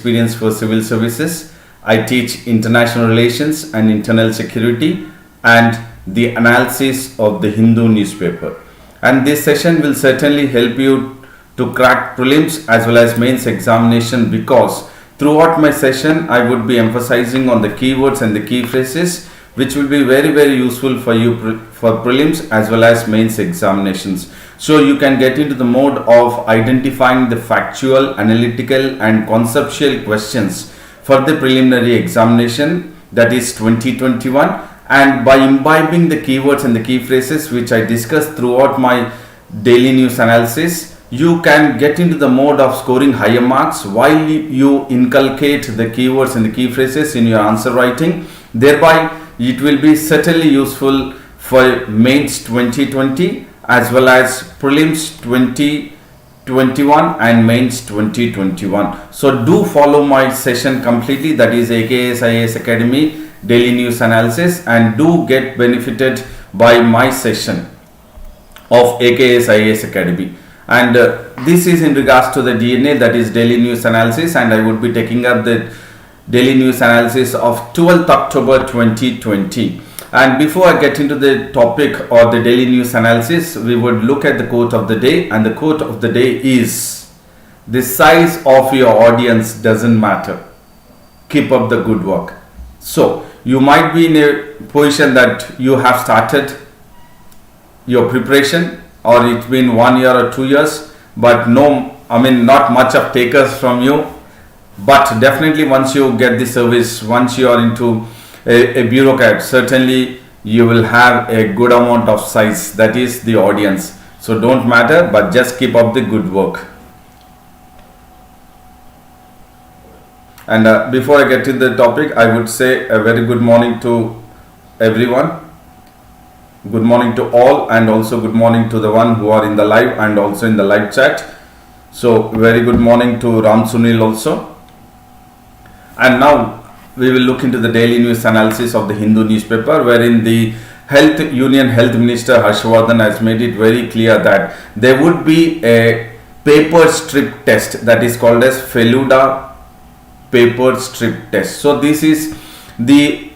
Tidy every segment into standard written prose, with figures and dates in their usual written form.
experience for civil services. I teach international relations and internal security and the analysis of the Hindu newspaper. And this session will certainly help you to crack prelims as well as mains examination, because throughout my session I would be emphasizing on the keywords and the key phrases which will be very useful for you for prelims as well as mains examinations. So you can get into the mode of identifying the factual, analytical and conceptual questions for the preliminary examination, that is 2021, and by imbibing the keywords and the key phrases which I discussed throughout my daily news analysis, you can get into the mode of scoring higher marks while you inculcate the keywords and the key phrases in your answer writing. Thereby it will be certainly useful for mains 2020 as well as prelims 2021 and mains 2021. So do follow my session completely, that is AKS IAS Academy daily news analysis, and do get benefited by my session of AKS IAS Academy. And this is in regards to the DNA, that is daily news analysis, and I would be taking up the daily news analysis of 12th October 2020. And before I get into the topic or the daily news analysis, we would look at the quote of the day, and the quote of the day is: the size of your audience doesn't matter, keep up the good work. So you might be in a position that you have started your preparation, or it's been 1 year or 2 years, but not much of takers from you. But definitely once you get the service, once you are into a bureaucrat, certainly you will have a good amount of size, that is the audience. So don't matter, but just keep up the good work. And before I get to the topic, I would say a very good morning to everyone. Good morning to all, and also good morning to the one who are in the live and also in the live chat. So very good morning to Ram Sunil also. And now we will look into the daily news analysis of the Hindu newspaper, wherein the Union Health Minister Harshvardhan has made it very clear that there would be a paper strip test that is called as Feluda paper strip test. So this is the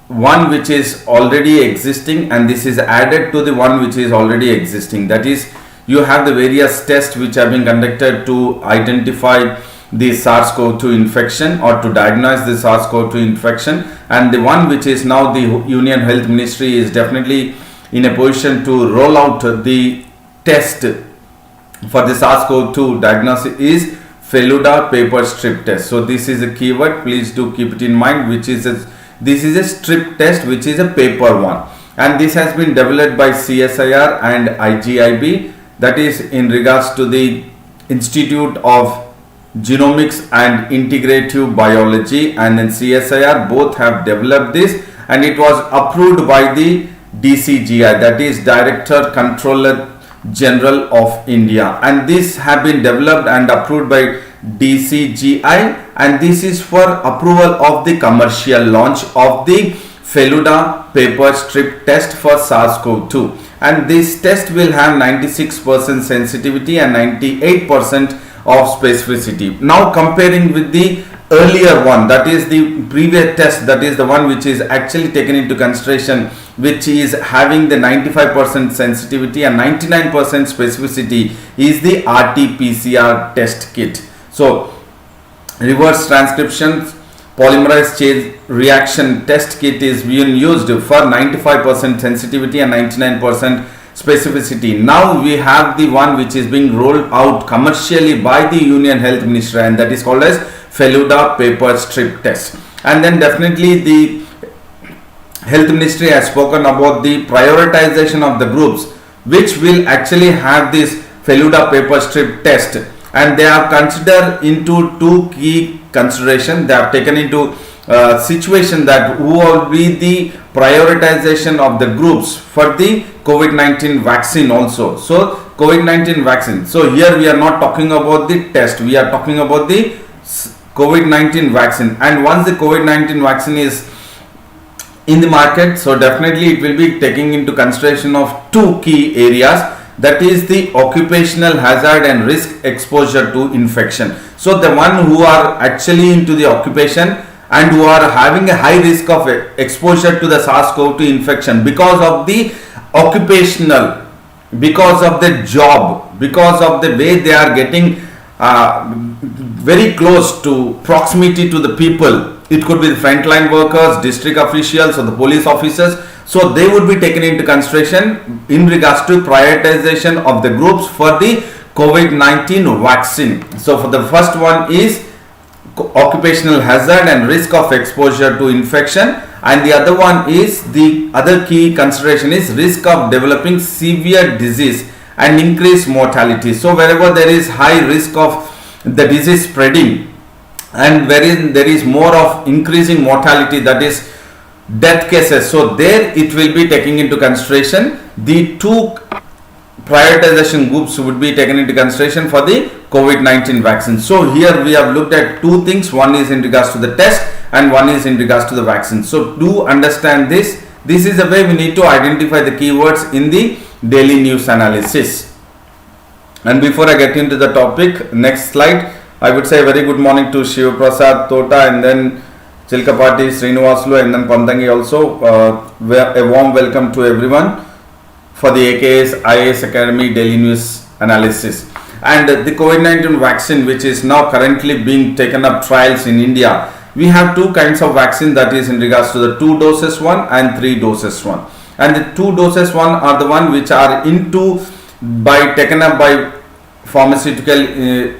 one which is already existing, and this is added to the one which is already existing. That is, you have the various tests which have been conducted to identify the SARS-CoV-2 infection or to diagnose the SARS-CoV-2 infection, and the one which is now the Union Health Ministry is definitely in a position to roll out the test for the SARS-CoV-2 diagnosis is Feluda paper strip test. So this is a keyword, please do keep it in mind, which is this is a strip test which is a paper one, and this has been developed by CSIR and IGIB, that is in regards to the Institute of Genomics and Integrative Biology, and then CSIR both have developed this, and it was approved by the DCGI, that is Director Controller General of India, and this have been developed and approved by DCGI, and this is for approval of the commercial launch of the Feluda paper strip test for SARS-CoV-2, and this test will have 96% sensitivity and 98% of specificity. Now comparing with the earlier one, that is the previous test, that is the one which is actually taken into consideration, which is having the 95% sensitivity and 99% specificity, is the RT-PCR test kit. So reverse transcription polymerase chain reaction test kit is being used for 95% sensitivity and 99% specificity. Now we have the one which is being rolled out commercially by the Union Health Ministry, and that is called as Feluda paper strip test. And then definitely the Health Ministry has spoken about the prioritization of the groups which will actually have this Feluda paper strip test, and they have considered into two key considerations. They have taken into situation that who will be the prioritization of the groups for the COVID-19 vaccine also. So COVID-19 vaccine. So here we are not talking about the test, we are talking about the COVID-19 vaccine. And once the COVID-19 vaccine is in the market, so definitely it will be taking into consideration of two key areas. that is the occupational hazard and risk exposure to infection. So the one who are actually into the occupation and who are having a high risk of exposure to the SARS-CoV-2 infection because of the occupational, because of the job, because of the way they are getting very close to proximity to the people. It could be the frontline workers, district officials, or the police officers. So they would be taken into consideration in regards to prioritization of the groups for the COVID-19 vaccine. So for the first one is occupational hazard and risk of exposure to infection, and the other one is, the other key consideration is risk of developing severe disease and increased mortality. So wherever there is high risk of the disease spreading and wherein there is more of increasing mortality, that is death cases, so there it will be taking into consideration. The two prioritization groups would be taken into consideration for the COVID-19 vaccine. So here we have looked at two things. One is in regards to the test and one is in regards to the vaccine. So to understand this is the way we need to identify the keywords in the daily news analysis. And before I get into the topic, next slide, I would say a very good morning to Shiv Prasad Tota, and then Chilkapati Srinivaslu, and then Pandangi also. A warm welcome to everyone for the AKS IAS Academy daily news analysis. And the COVID-19 vaccine, which is now currently being taken up trials in India, we have two kinds of vaccine, that is in regards to the 2 doses one and 3 doses one. And the 2 doses one are the one which are taken up by pharmaceutical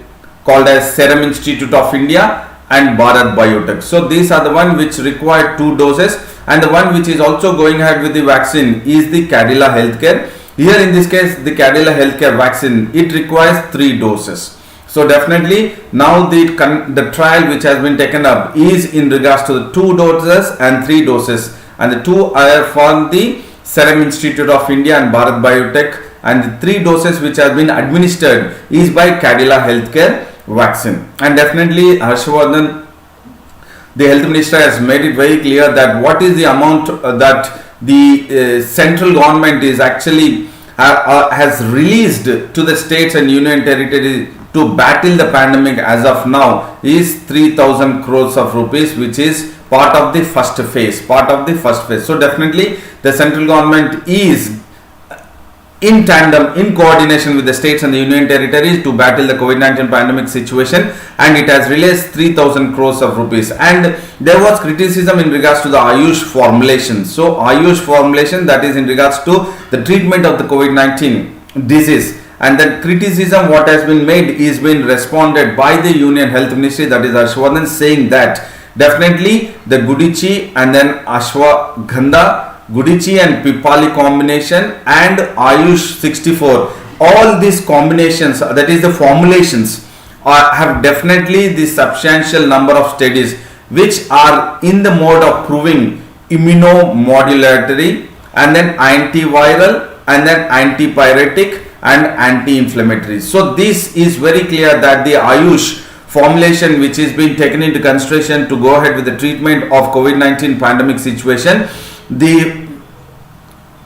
called as Serum Institute of India and Bharat Biotech. So these are the one which require 2 doses, and the one which is also going ahead with the vaccine is the Cadila Healthcare. Here in this case, the Cadila Healthcare vaccine, it requires 3 doses. So definitely now the trial which has been taken up is in regards to the 2 doses and 3 doses, and the 2 are for the Serum Institute of India and Bharat Biotech, and the 3 doses which have been administered is by Cadila Healthcare vaccine. And definitely Harshvardhan, the health minister, has made it very clear that what is the amount that the central government is actually has released to the states and union territories to battle the pandemic as of now is 3,000 crores of rupees, which is part of the first phase. So definitely the central government is in tandem, in coordination with the states and the union territories to battle the COVID-19 pandemic situation, and it has released 3,000 crores of rupees. And there was criticism in regards to the Ayush formulation. So Ayush formulation, that is in regards to the treatment of the COVID-19 disease, and that criticism what has been made is been responded by the Union Health Ministry, that is Harshvardhan, saying that definitely the Gudichi and then Ashwagandha, Gudichi and Pipali combination and Ayush 64, all these combinations, that is the formulations, have definitely the substantial number of studies which are in the mode of proving immunomodulatory and then antiviral and then antipyretic and anti-inflammatory. So this is very clear that the Ayush formulation which is being taken into consideration to go ahead with the treatment of COVID-19 pandemic situation, the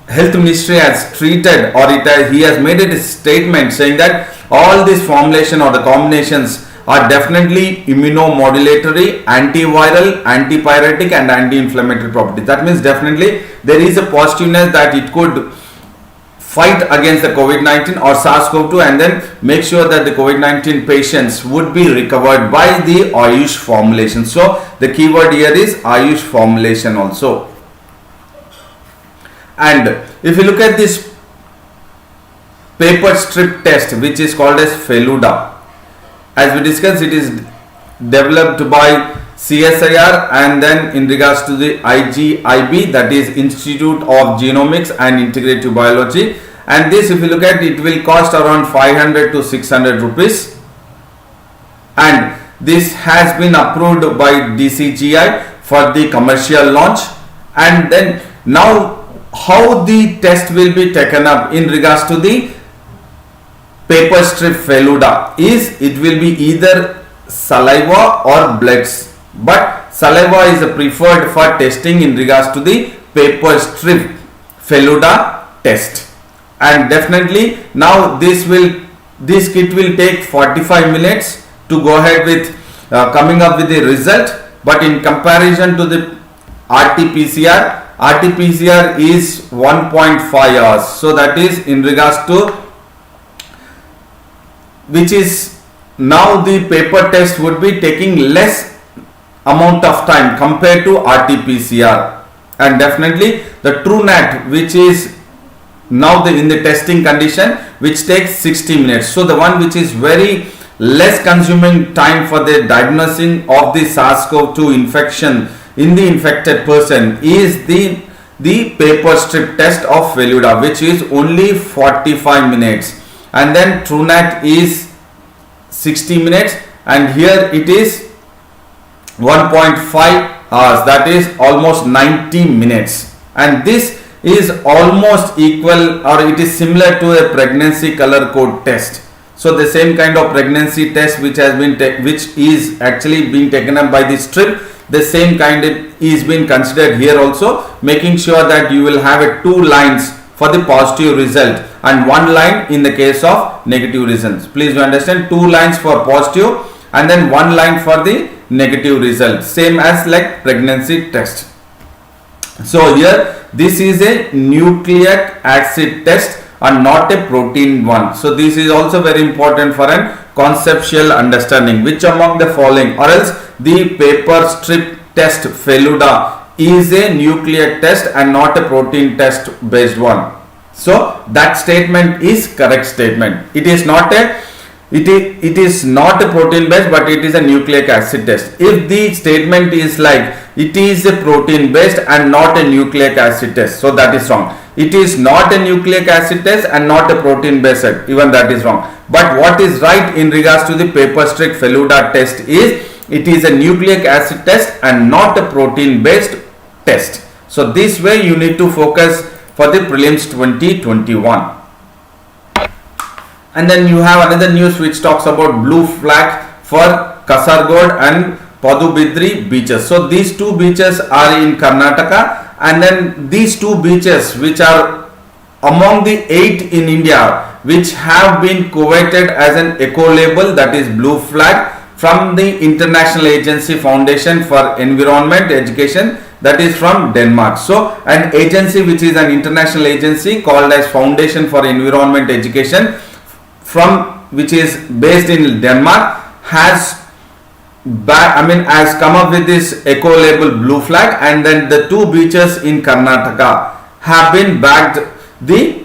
health ministry has treated, or he has made a statement saying that all these formulation or the combinations are definitely immunomodulatory, antiviral, antipyretic and anti-inflammatory properties. That means definitely there is a positiveness that it could fight against the COVID-19 or SARS-CoV-2 and then make sure that the COVID-19 patients would be recovered by the Ayush formulation. So the keyword here is Ayush formulation also. And if you look at this paper strip test which is called as Feluda, as we discussed, it is developed by CSIR and then in regards to the IGIB, that is Institute of Genomics and Integrative Biology, and this, if you look at it, will cost around 500 to 600 rupees, and this has been approved by DCGI for the commercial launch. And then now how the test will be taken up in regards to the paper strip Feluda is, it will be either saliva or bloods, but saliva is preferred for testing in regards to the paper strip Feluda test. and definitely now this kit will take 45 minutes to go ahead with coming up with the result. But in comparison to the RT-PCR is 1.5 hours. So that is in regards to, which is now the paper test would be taking less amount of time compared to RT-PCR. And definitely the TrueNAT, which is now in the testing condition, which takes 60 minutes. So the one which is very less consuming time for the diagnosing of the SARS-CoV-2 infection in the infected person is the paper strip test of Feluda, which is only 45 minutes, and then TrueNAT is 60 minutes, and here it is 1.5 hours, that is almost 90 minutes. And this is almost equal, or it is similar to a pregnancy color code test. So the same kind of pregnancy test which has been which is actually being taken up by the strip, the same kind is being considered here also, making sure that you will have 2 lines for the positive result and 1 line in the case of negative results. Please do understand, 2 lines for positive and then 1 line for the negative result, same as like pregnancy test. So here this is a nucleic acid test and not a protein one. So this is also very important for an conceptual understanding. Which among the following, or else the paper strip test Feluda is a nucleic test and not a protein test based one. So that statement is correct statement. It is not a protein based, but it is a nucleic acid test. If the statement is like it is a protein based and not a nucleic acid test, so that is wrong. It is not a nucleic acid test and not a protein based, even that is wrong. But what is right in regards to the paper strip Feluda test is it is a nucleic acid test and not a protein based test. So this way you need to focus for the prelims 2021. And then you have another news which talks about blue flag for Kasargod and Padubidri beaches. So these 2 beaches are in Karnataka, and then these 2 beaches which are among the 8 in India which have been coveted as an eco label, that is blue flag, from the International Agency Foundation for Environment Education, that is from Denmark. So an agency which is an international agency called as Foundation for Environment Education, from which is based in Denmark, has come up with this eco label blue flag, and then the 2 beaches in Karnataka have been bagged the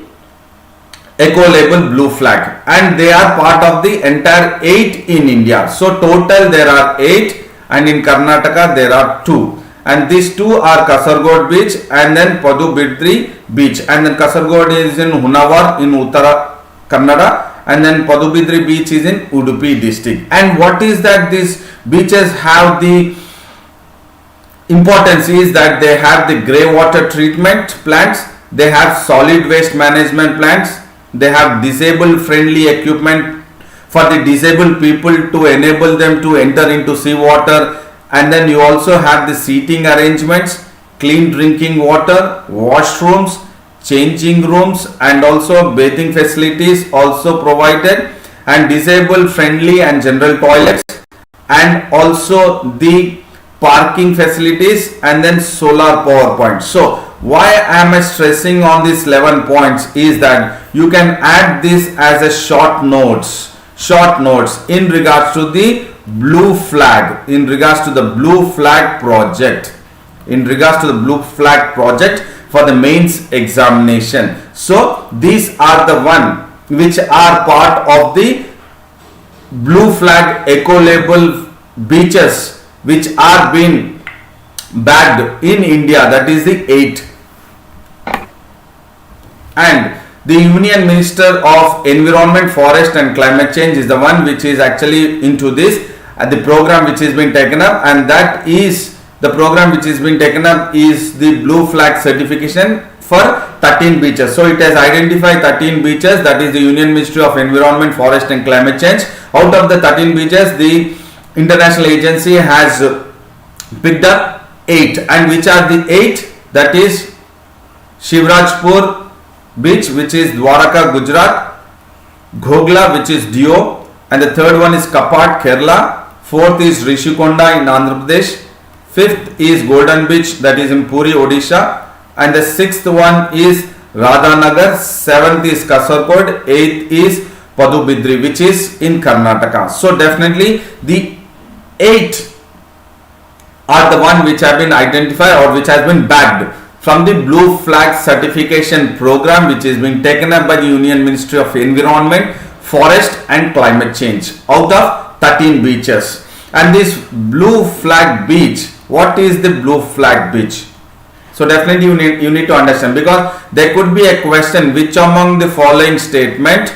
eco label blue flag, and they are part of the entire 8 in India. So total there are 8, and in Karnataka there are 2, and these 2 are Kasargod beach and then Padubidri beach, and then Kasargod is in Hunavar in Uttara Kannada, and then Padubidri beach is in Udupi district. And what is that these beaches have the importance is that they have the grey water treatment plants, they have solid waste management plants, they have disabled friendly equipment for the disabled people to enable them to enter into seawater, and then you also have the seating arrangements, clean drinking water, washrooms, changing rooms, and also bathing facilities also provided, and disabled friendly and general toilets, and also the parking facilities, and then solar power points. So why am I stressing on these 11 points is that you can add this as a short notes in regards to the blue flag, in regards to the blue flag project, for the mains examination. So these are the one which are part of the blue flag eco label beaches which are being bagged in India, that is the 8. And the Union Minister of Environment, Forest and Climate Change is the one which is actually into this, the program which is being taken up, and that is the program which is being taken up is the blue flag certification for 13 beaches. So it has identified 13 beaches, that is the Union Ministry of Environment, Forest and Climate Change. Out of the 13 beaches, the international agency has picked up 8, and which are the 8? That is Shivrajpur, beach, which is Dwaraka, Gujarat, Ghogla, which is Dio, and the third one is Kapat, Kerala, fourth is Rishikonda in Andhra Pradesh, fifth is Golden Beach, that is in Puri, Odisha, and the sixth one is Radhanagar, seventh is Kasarkod, eighth is Padubidri, which is in Karnataka. So definitely the 8 are the one which have been identified or which has been bagged from the Blue Flag certification program, which is being taken up by the Union Ministry of Environment, Forest and Climate Change out of 13 beaches. And this Blue Flag beach, what is the Blue Flag beach? So definitely you need to understand, because there could be a question, which among the following statement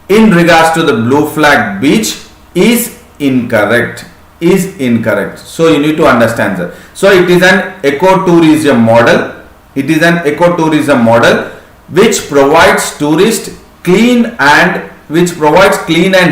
in regards to the Blue Flag beach is incorrect. So you need to understand that. So it is an ecotourism model. It is an ecotourism model which provides tourists clean and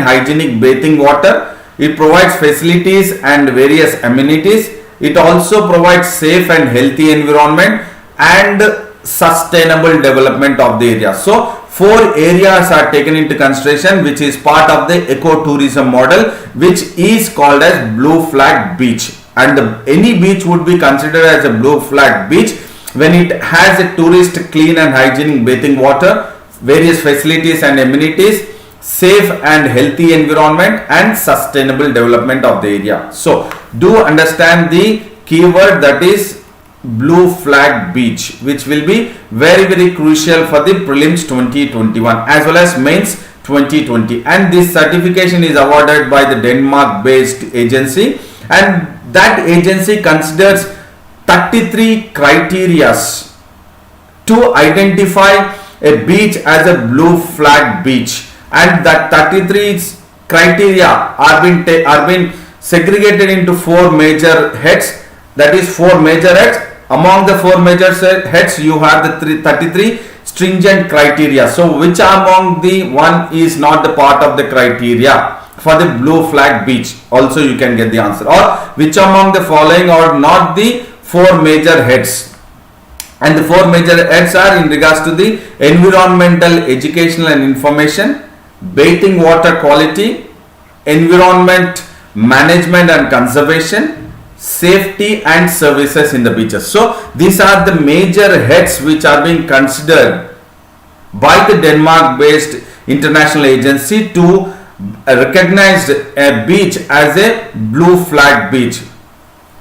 hygienic bathing water. It provides facilities and various amenities. It also provides safe and healthy environment and sustainable development of the area. So 4 areas are taken into consideration, which is part of the ecotourism model, which is called as Blue Flag beach. And any beach would be considered as a Blue Flag beach when it has a tourist clean and hygienic bathing water, various facilities and amenities, safe and healthy environment and sustainable development of the area. So do understand the keyword, that is Blue Flag beach, which will be very crucial for the prelims 2021 as well as mains 2020. And this certification is awarded by the Denmark based agency, and that agency considers 33 criteria to identify a beach as a Blue Flag beach, and that 33 criteria are being segregated into 4 major heads, that is 4 major heads. Among the 4 major heads you have the 33 stringent criteria. So which among the one is not the part of the criteria for the Blue Flag beach? Also you can get the answer. Or which among the following are not the 4 major heads? And the 4 major heads are in regards to the environmental, educational and information, bathing water quality, environment management and conservation, safety and services in the beaches. So these are the major heads which are being considered by the Denmark based international agency to recognize a beach as a Blue Flag beach.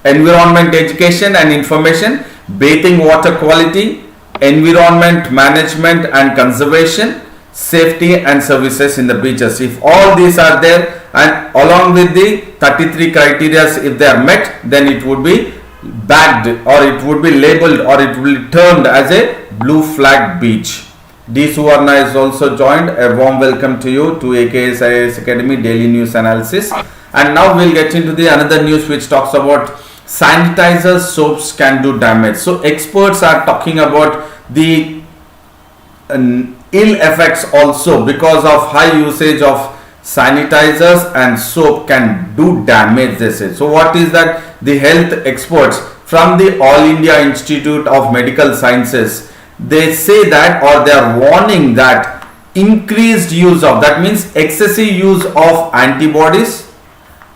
Environment, education and information, bathing water quality, environment management and conservation, safety and services in the beaches. If all these are there and along with the 33 criteria, if they are met, then it would be bagged or it would be labeled or it will be termed as a Blue Flag beach. D. Suvarna is also joined. A warm welcome to you to AKS IAS Academy Daily News Analysis. And now we'll get into the another news which talks about sanitizers soaps can do damage. So experts are talking about the ill effects also because of high usage of sanitizers and soap can do damage, they say. So what is that? The health experts from the All India Institute of Medical Sciences, they say that, or they are warning that increased use of, that means excessive use of antibodies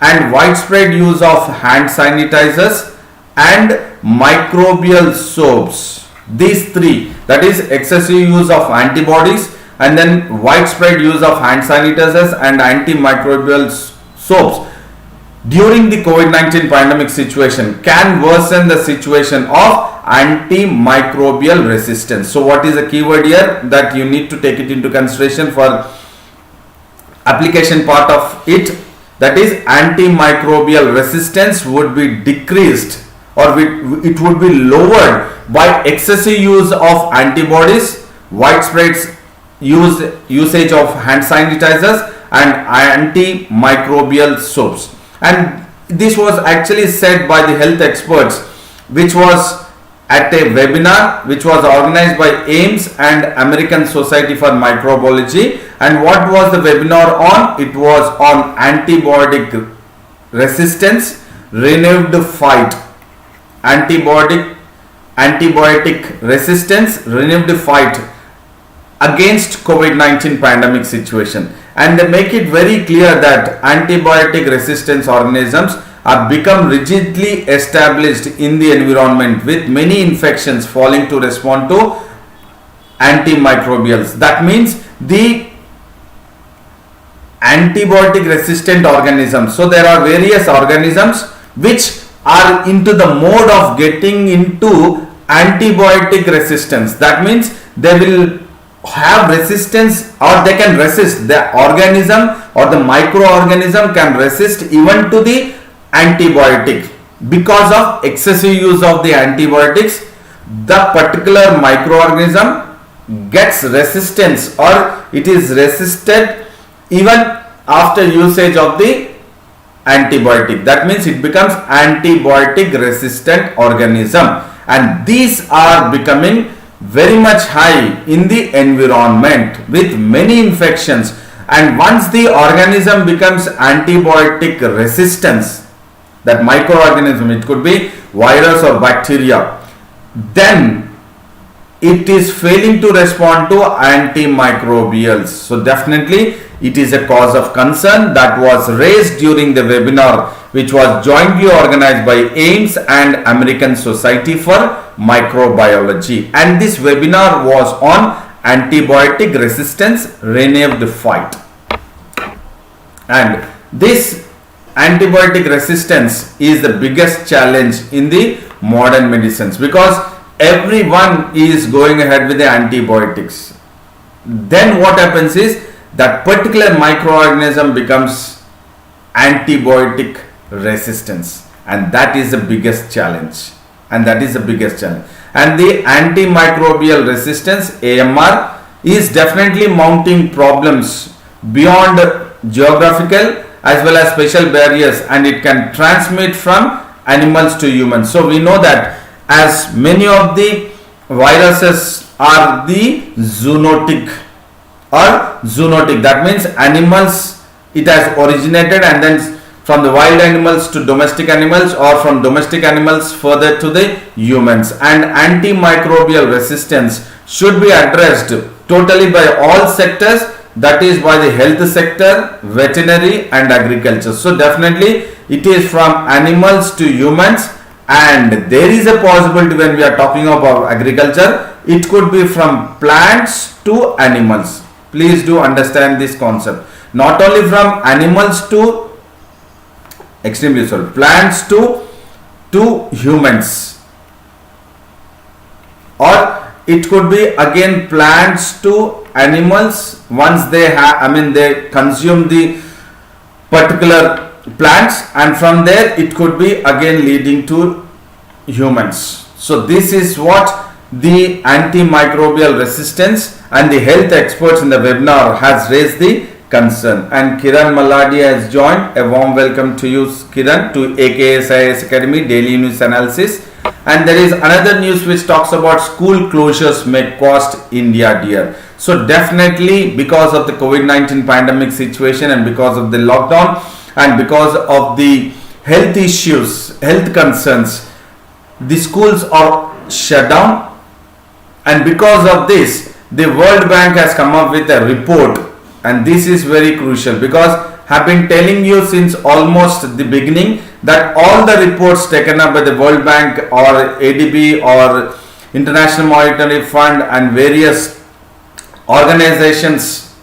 and widespread use of hand sanitizers and microbial soaps, these 3, that is excessive use of antibodies and then widespread use of hand sanitizers and antimicrobial soaps during the COVID-19 pandemic situation can worsen the situation of antimicrobial resistance. So what is the keyword here that you need to take it into consideration for application part of it? That is antimicrobial resistance would be decreased or it would be lowered by excessive use of antibodies, widespread usage of hand sanitizers and antimicrobial soaps. And this was actually said by the health experts, which was at a webinar which was organized by AIMS and American Society for Microbiology. And what was the webinar on? It was on antibiotic resistance, renewed fight. Antibiotic resistance, renewed fight against COVID-19 pandemic situation, and they make it very clear that antibiotic resistance organisms are become rigidly established in the environment, with many infections falling to respond to antimicrobials. That means the antibiotic resistant organisms. So there are various organisms which are into the mode of getting into antibiotic resistance. That means they will have resistance, or they can resist, the organism or the microorganism can resist even to the antibiotic. Because of excessive use of the antibiotics, the particular microorganism gets resistance, or it is resisted even after usage of the antibiotic. That means it becomes antibiotic resistant organism, and these are becoming very much high in the environment with many infections. And once the organism becomes antibiotic resistance, that microorganism, it could be virus or bacteria, then it is failing to respond to antimicrobials. So definitely it is a cause of concern that was raised during the webinar, which was jointly organized by AIMS and American Society for Microbiology. And this webinar was on antibiotic resistance renewed fight. And this antibiotic resistance is the biggest challenge in the modern medicines, because everyone is going ahead with the antibiotics. Then what happens is that particular microorganism becomes antibiotic resistance, and that is the biggest challenge. And the antimicrobial resistance, AMR, is definitely mounting problems beyond geographical as well as spatial barriers, and it can transmit from animals to humans. So we know that as many of the viruses are the zoonotic, that means animals, it has originated, and then from the wild animals to domestic animals, or from domestic animals further to the humans. And antimicrobial resistance should be addressed totally by all sectors, that is by the health sector, veterinary and agriculture. So definitely it is from animals to humans, and there is a possibility when we are talking about agriculture, it could be from plants to animals. Please do understand this concept. Not only from animals to plants to humans, or it could be again plants to animals once they they consume the particular plants, and from there it could be again leading to humans. So this is what the antimicrobial resistance and the health experts in the webinar has raised the concern. And Kiran Maladi has joined. A warm welcome to you, Kiran, to AKS IAS Academy Daily News Analysis. And there is another news which talks about school closures may cost India dear. So definitely because of the COVID-19 pandemic situation, and because of the lockdown, and because of the health issues, health concerns, the schools are shut down. And because of this, the World Bank has come up with a report, and this is very crucial, because I have been telling you since almost the beginning that all the reports taken up by the World Bank or ADB or International Monetary Fund and various organizations,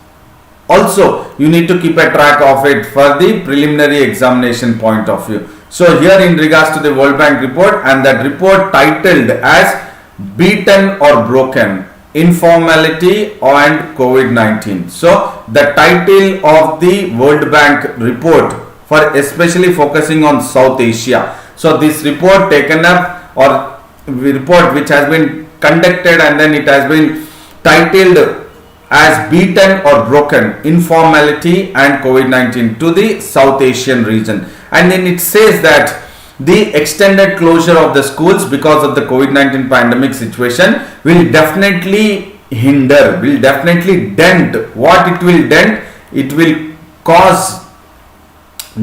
also you need to keep a track of it for the preliminary examination point of view. So here in regards to the World Bank report, and that report titled as Beaten or Broken, Informality and COVID-19. So the title of the World Bank report, for especially focusing on South Asia. So this report taken up, or report which has been conducted, and then it has been titled as Beaten or Broken, Informality and COVID-19 to the South Asian region. And then it says that the extended closure of the schools because of the COVID-19 pandemic situation will definitely hinder, will definitely dent. What it will dent? It will cause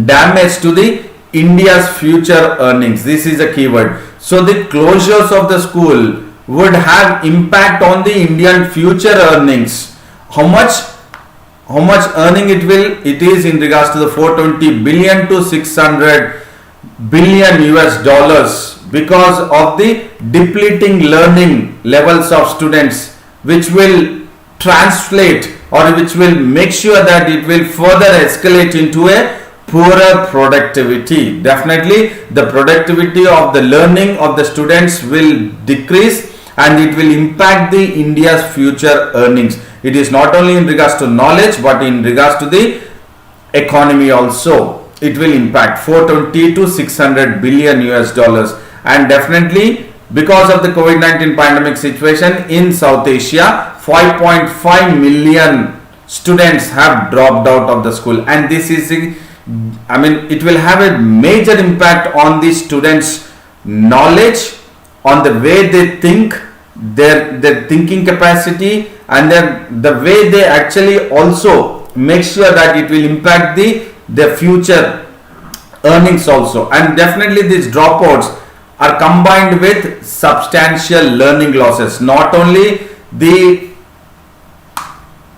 damage to the India's future earnings. This is a keyword. So the closures of the school would have impact on the Indian future earnings. How much earning it is in regards to the 420 billion to 600 billion US dollars, because of the depleting learning levels of students, which will translate, or which will make sure that it will further escalate into a poorer productivity. Definitely the productivity of the learning of the students will decrease, and it will impact the India's future earnings. It is not only in regards to knowledge, but in regards to the economy also. It will impact 420 to 600 billion US dollars. And definitely because of the COVID-19 pandemic situation in South Asia, 5.5 million students have dropped out of the school, and this is, it will have a major impact on the students' knowledge, on the way they think, their thinking capacity, and the way they actually also make sure that it will impact their future earnings also. And definitely these dropouts are combined with substantial learning losses. Not only the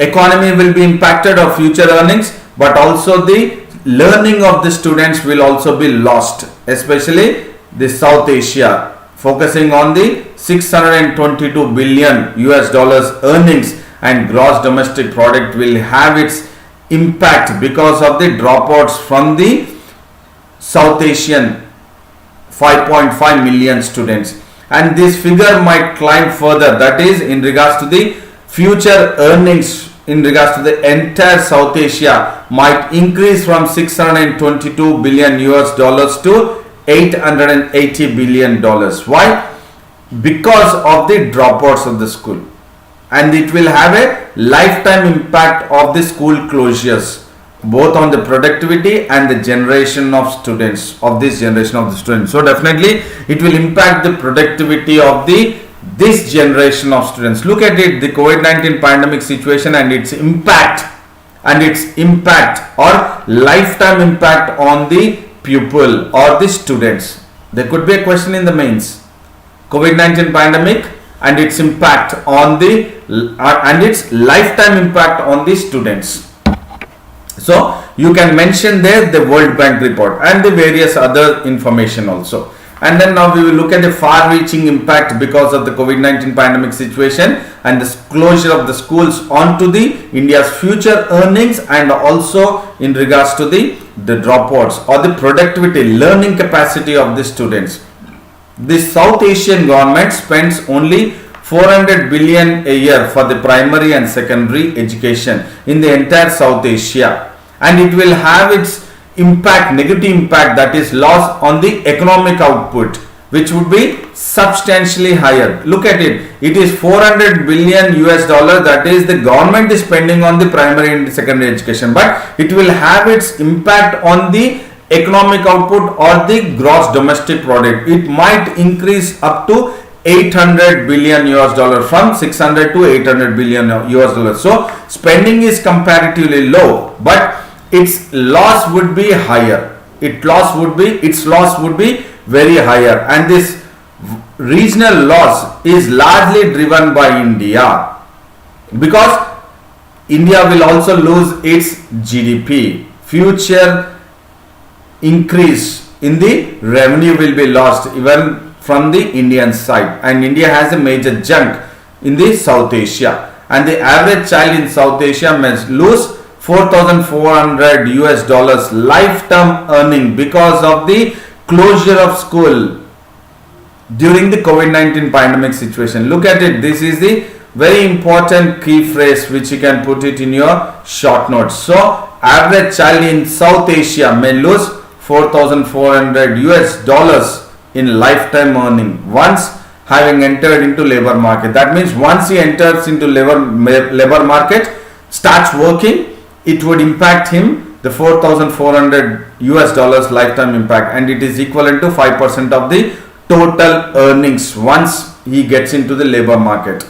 economy will be impacted of future earnings, but also the learning of the students will also be lost, especially the South Asia, focusing on the 622 billion US dollars earnings, and gross domestic product will have its impact because of the dropouts from the South Asian 5.5 million students. And this figure might climb further, that is in regards to the future earnings in regards to the entire South Asia might increase from 622 billion US dollars to 880 billion dollars. Why? Because of the dropouts of the school, and it will have a lifetime impact of the school closures, both on the productivity and the generation of students, of this generation of the students. So definitely it will impact the productivity of this generation of students. Look at it, the COVID-19 pandemic situation and its impact or lifetime impact on the pupil or the students. There could be a question in the mains. COVID-19 pandemic and its impact on and its lifetime impact on the students. So you can mention there the World Bank report and the various other information also. And then now we will look at the far-reaching impact because of the COVID-19 pandemic situation and the closure of the schools onto the India's future earnings, and also in regards to the dropouts or the productivity, learning capacity of the students. The South Asian government spends only 400 billion a year for the primary and secondary education in the entire South Asia, and it will have its impact, negative impact, that is loss on the economic output, which would be substantially higher. Look at it, it is 400 billion US dollar, that is the government is spending on the primary and secondary education, but it will have its impact on the economic output or the gross domestic product. It might increase up to 800 billion US dollar, from 600 to 800 billion US dollars. So spending is comparatively low, but its loss would be higher. Its loss would be very higher, and this regional loss is largely driven by India, because India will also lose its GDP. Future increase in the revenue will be lost even from the Indian side, and India has a major chunk in the South Asia, and the average child in South Asia may lose 4,400 US dollars lifetime earning because of the closure of school during the COVID-19 pandemic situation. Look at it, this is the very important key phrase which you can put it in your short notes. So average child in South Asia may lose 4,400 US dollars in lifetime earning once having entered into labor market. That means once he enters into labor market, starts working, it would impact him the 4,400 US dollars lifetime impact, and it is equivalent to 5% of the total earnings once he gets into the labor market.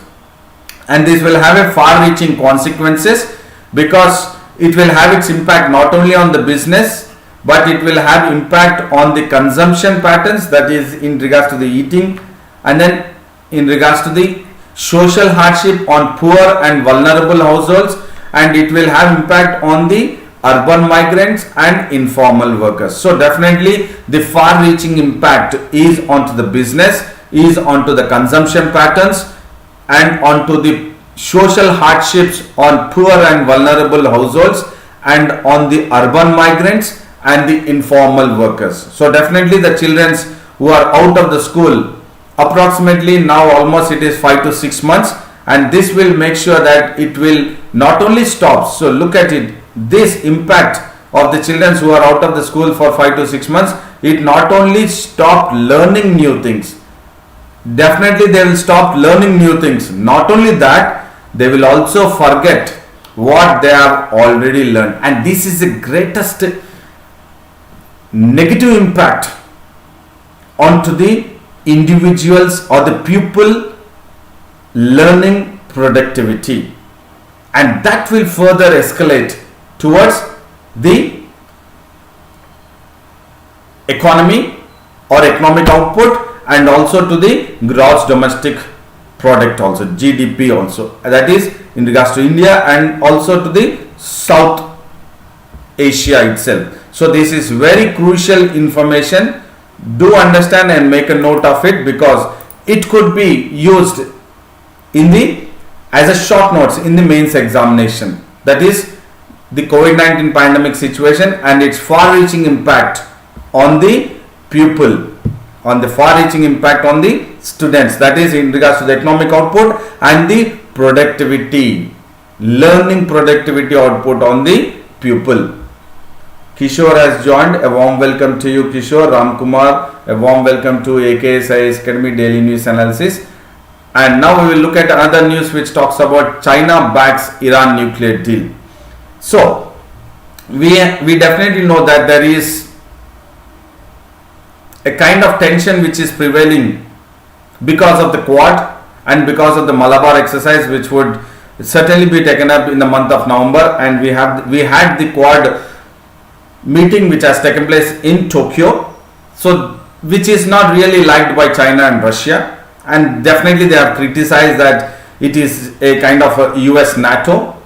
And this will have a far-reaching consequences, because it will have its impact not only on the business, but it will have impact on the consumption patterns, that is in regards to the eating, and then in regards to the social hardship on poor and vulnerable households, and it will have impact on the urban migrants and informal workers. So definitely the far reaching impact is onto the business, is onto the consumption patterns, and onto the social hardships on poor and vulnerable households, and on the urban migrants and the informal workers. So definitely the children who are out of the school, approximately now almost it is 5 to 6 months, and this will make sure that it will not only stop. So look at it, this impact of the children who are out of the school for 5 to 6 months, it not only stop learning new things, definitely they will stop learning new things. Not only that, they will also forget what they have already learned, and this is the greatest negative impact onto the individuals or the pupil learning productivity, and that will further escalate towards the economy or economic output, and also to the gross domestic product also, GDP also, that is in regards to India and also to the South Asia itself. So this is very crucial information. Do understand and make a note of it, because it could be used in the as a short notes in the mains examination. That is the COVID-19 pandemic situation and its far-reaching impact on the pupil, on the far-reaching impact on the students, that is in regards to the economic output and the productivity, learning productivity output on the pupil. Kishore has joined. A warm welcome to you, Kishore. Ramkumar, a warm welcome to AKS IAS Academy Daily News Analysis. And now we will look at another news which talks about China backs Iran nuclear deal. So we definitely know that there is a kind of tension which is prevailing because of the Quad and because of the Malabar exercise, which would certainly be taken up in the month of November, and we had the Quad meeting which has taken place in Tokyo, so which is not really liked by China and Russia, and definitely they have criticized that it is a kind of a US NATO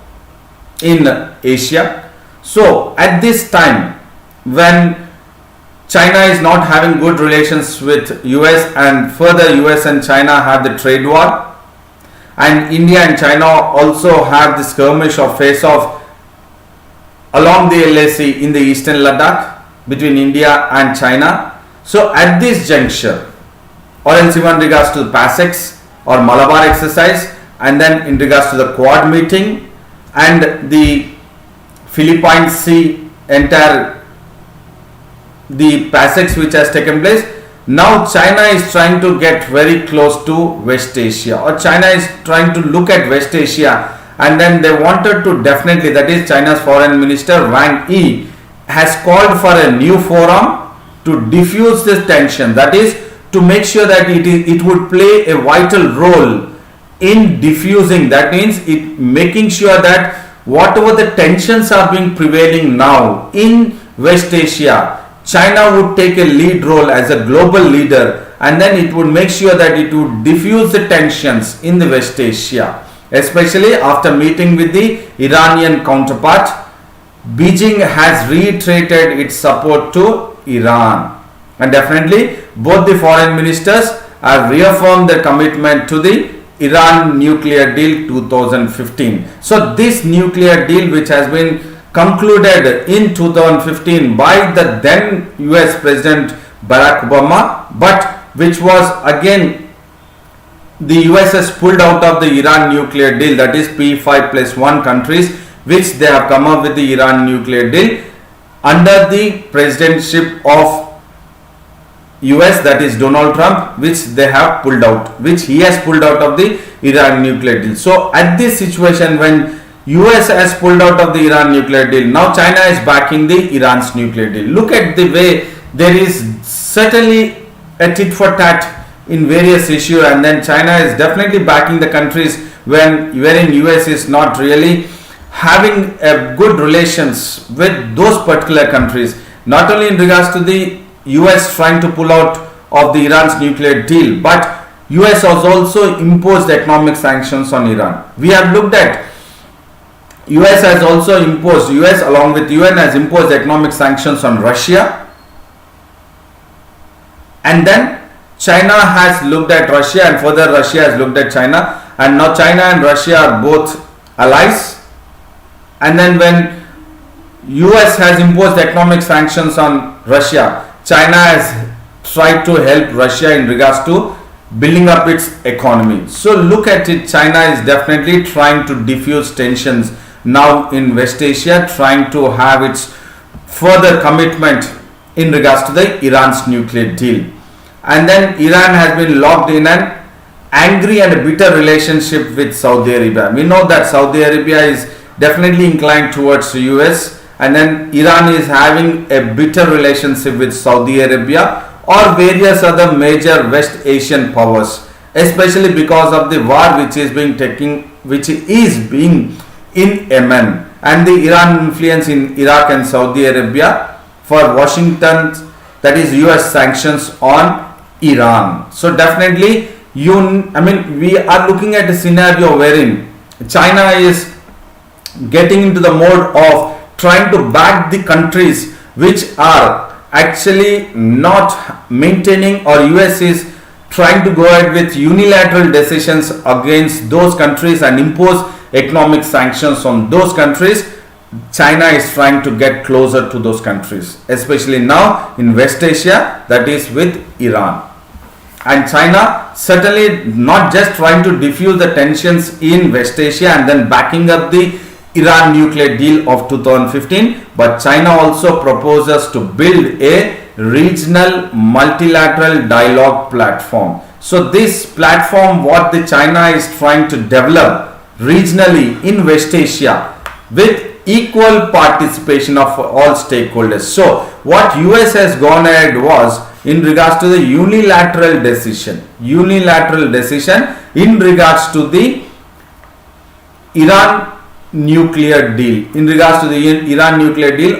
in Asia. So at this time when China is not having good relations with US, and further US and China have the trade war, and India and China also have the skirmish or face off along the LAC in the eastern Ladakh between India and China. So at this juncture, or else even in regards to the PASEX or Malabar exercise, and then in regards to the Quad meeting and the Philippines Sea, entire the PASEX which has taken place, now China is trying to get very close to West Asia, or China is trying to look at West Asia, and then they wanted to definitely, that is China's foreign minister Wang Yi has called for a new forum to diffuse this tension, that is to make sure that it would play a vital role in diffusing, that means it making sure that whatever the tensions are being prevailing now in West Asia, China would take a lead role as a global leader, and then it would make sure that it would diffuse the tensions in the West Asia, especially after meeting with the Iranian counterpart. Beijing has reiterated its support to Iran, and definitely both the foreign ministers have reaffirmed their commitment to the Iran nuclear deal 2015. So this nuclear deal, which has been concluded in 2015 by the then US President Barack Obama, but which was again the US has pulled out of the Iran nuclear deal, that is P5+1 countries, which they have come up with the Iran nuclear deal under the presidency of US, that is Donald Trump, which they have pulled out, which he has pulled out of the Iran nuclear deal. So at this situation, when US has pulled out of the Iran nuclear deal, now China is backing the Iran's nuclear deal. Look at the way there is certainly a tit for tat in various issues, and then China is definitely backing the countries wherein US is not really having a good relations with those particular countries, not only in regards to the US trying to pull out of the Iran's nuclear deal, but US has also imposed economic sanctions on Iran. We have looked at US has also imposed, US along with UN has imposed economic sanctions on Russia, and then China has looked at Russia, and further Russia has looked at China, and now China and Russia are both allies. And then when US has imposed economic sanctions on Russia, China has tried to help Russia in regards to building up its economy. So look at it, China is definitely trying to diffuse tensions now in West Asia, trying to have its further commitment in regards to the Iran's nuclear deal. And then Iran has been locked in an angry and bitter relationship with Saudi Arabia. We know that Saudi Arabia is definitely inclined towards the US, and then Iran is having a bitter relationship with Saudi Arabia or various other major West Asian powers, especially because of the war which is being in Yemen, and the Iran influence in Iraq and Saudi Arabia for Washington, that is US sanctions on Iran. So definitely we are looking at a scenario wherein China is getting into the mode of trying to back the countries which are actually not maintaining, or US is trying to go ahead with unilateral decisions against those countries and impose economic sanctions on those countries. China is trying to get closer to those countries, especially now in West Asia, that is with Iran. And China certainly not just trying to diffuse the tensions in West Asia and then backing up the Iran nuclear deal of 2015, but China also proposes to build a regional multilateral dialogue platform. So this platform, what the China is trying to develop regionally in West Asia with equal participation of all stakeholders. So what US has gone ahead was in regards to the unilateral decision in regards to the Iran nuclear deal,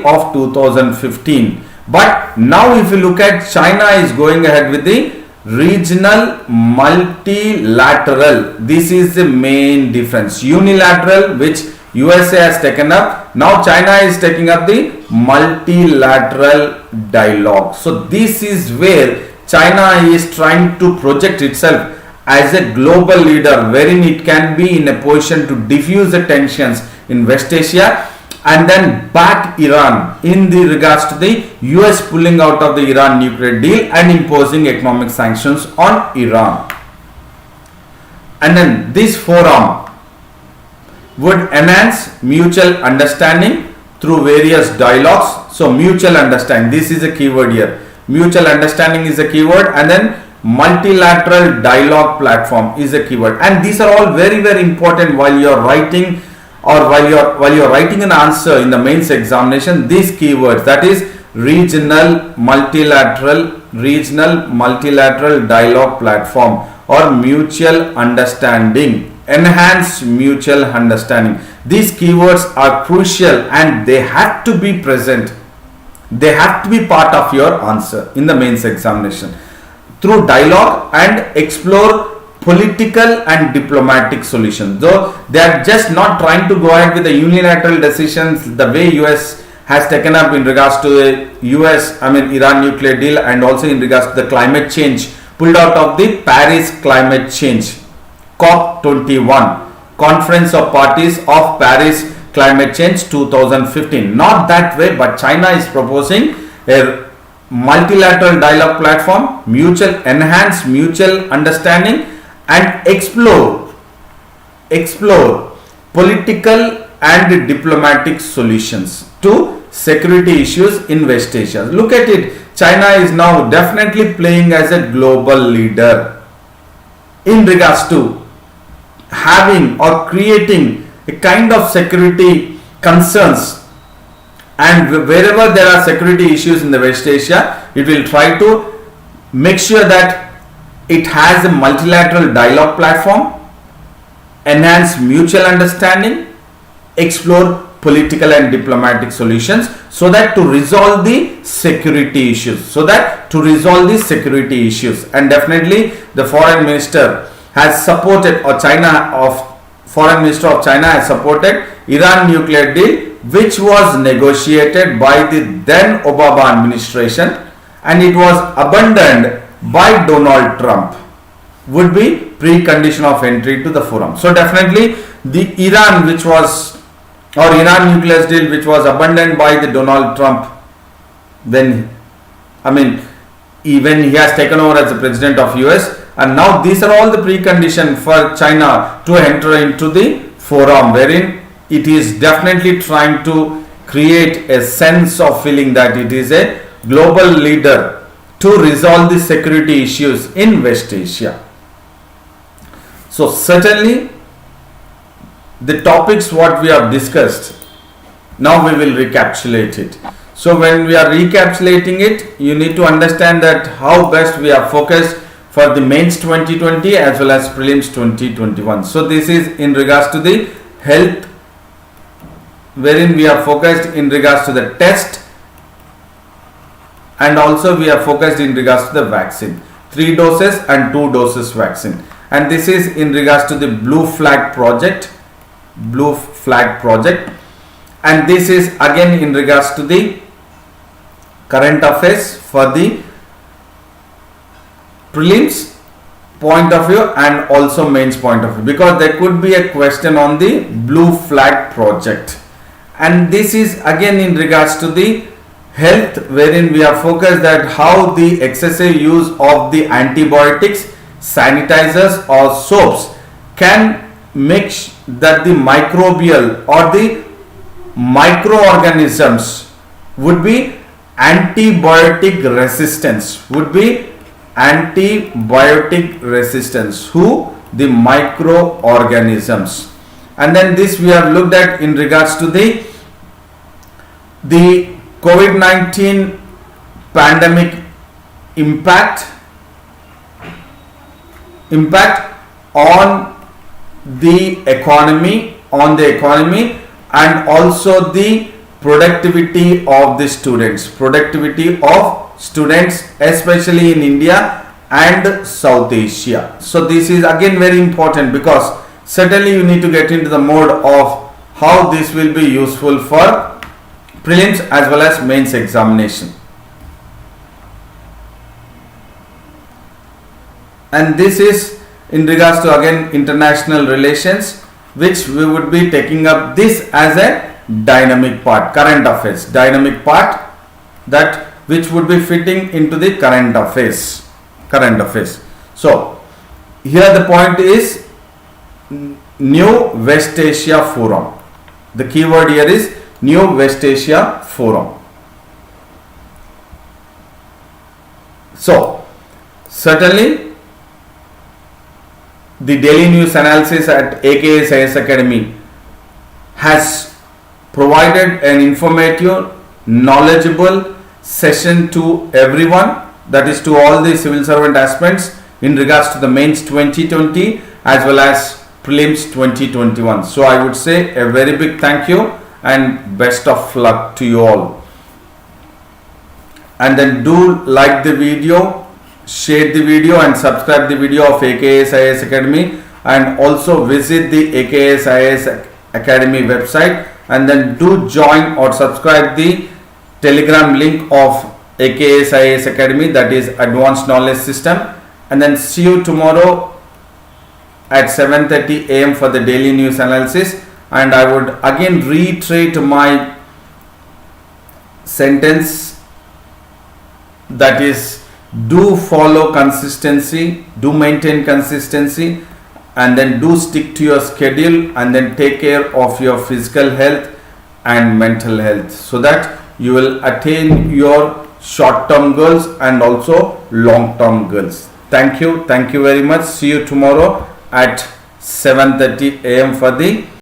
of 2015. But now if you look at, China is going ahead with the regional multilateral. This is the main difference. Unilateral, which USA has taken up, now China is taking up the multilateral dialogue. So this is where China is trying to project itself as a global leader, wherein it can be in a position to diffuse the tensions in West Asia and then back Iran in the regards to the US pulling out of the Iran nuclear deal and imposing economic sanctions on Iran. And then this forum would enhance mutual understanding through various dialogues. So mutual understanding, this is a keyword here. Mutual understanding is a keyword, and then multilateral dialogue platform is a keyword. And these are all very, very important while you are writing, or while you are writing an answer in the mains examination. These keywords, that is regional multilateral dialogue platform, or mutual understanding, enhance mutual understanding. These keywords are crucial and they have to be present. They have to be part of your answer in the mains examination. Through dialogue and explore political and diplomatic solutions. Though they are just not trying to go ahead with the unilateral decisions the way US has taken up in regards to the Iran nuclear deal, and also in regards to the climate change, pulled out of the Paris climate change COP21, Conference of Parties of Paris Climate Change 2015. Not that way, but China is proposing a multilateral dialogue platform, enhance mutual understanding, and explore political and diplomatic solutions to security issues in West Asia. Look at it, China is now definitely playing as a global leader in regards to having or creating a kind of security concerns, and wherever there are security issues in the West Asia, it will try to make sure that it has a multilateral dialogue platform, enhance mutual understanding, explore political and diplomatic solutions, so that to resolve the security issues, and definitely the foreign minister has supported, or foreign minister of China has supported Iran nuclear deal, which was negotiated by the then Obama administration, and it was abandoned by Donald Trump, would be precondition of entry to the forum. So definitely the Iran nuclear deal, which was abandoned by the Donald Trump, when even he has taken over as the president of US, and now these are all the preconditions for China to enter into the forum, wherein it is definitely trying to create a sense of feeling that it is a global leader to resolve the security issues in West Asia. So certainly the topics what we have discussed, now we will recapitulate it. So when we are recapitulating it, you need to understand that how best we are focused for the mains 2020 as well as prelims 2021. So this is in regards to the health, wherein we are focused in regards to the test, and also we are focused in regards to the vaccine, 3 doses and 2 doses vaccine, and this is in regards to the blue flag project, and this is again in regards to the current affairs for the prelims point of view and also mains point of view, because there could be a question on the blue flag project. And this is again in regards to the health, wherein we are focused that how the excessive use of the antibiotics, sanitizers or soaps can make that the microbial or the microorganisms would be antibiotic resistance, who the microorganisms. And then this we have looked at in regards to the COVID-19 pandemic impact on the economy, and also the productivity of the students, especially in India and South Asia. So this is again very important, because certainly you need to get into the mode of how this will be useful for prelims as well as mains examination. And this is in regards to again international relations, which we would be taking up this as a dynamic part, current affairs, that which would be fitting into the current affairs. So here the point is New West Asia Forum. The keyword here is New West Asia Forum. So certainly the daily news analysis at AKS IAS Academy has provided an informative, knowledgeable session to everyone, that is to all the civil servant aspirants, in regards to the mains 2020 as well as prelims 2021. So I would say a very big thank you and best of luck to you all. And then do like the video, share the video and subscribe the video of AKS IAS Academy, and also visit the AKS IAS Academy website, and then do join or subscribe the Telegram link of AKS IAS Academy, that is Advanced Knowledge System. And then see you tomorrow at 7:30 AM for the daily news analysis. And I would again reiterate my sentence, that is, do follow consistency, do maintain consistency, and then do stick to your schedule, and then take care of your physical health and mental health, so that you will attain your short-term goals and also long-term goals. Thank you very much. See you tomorrow at 7:30 AM for the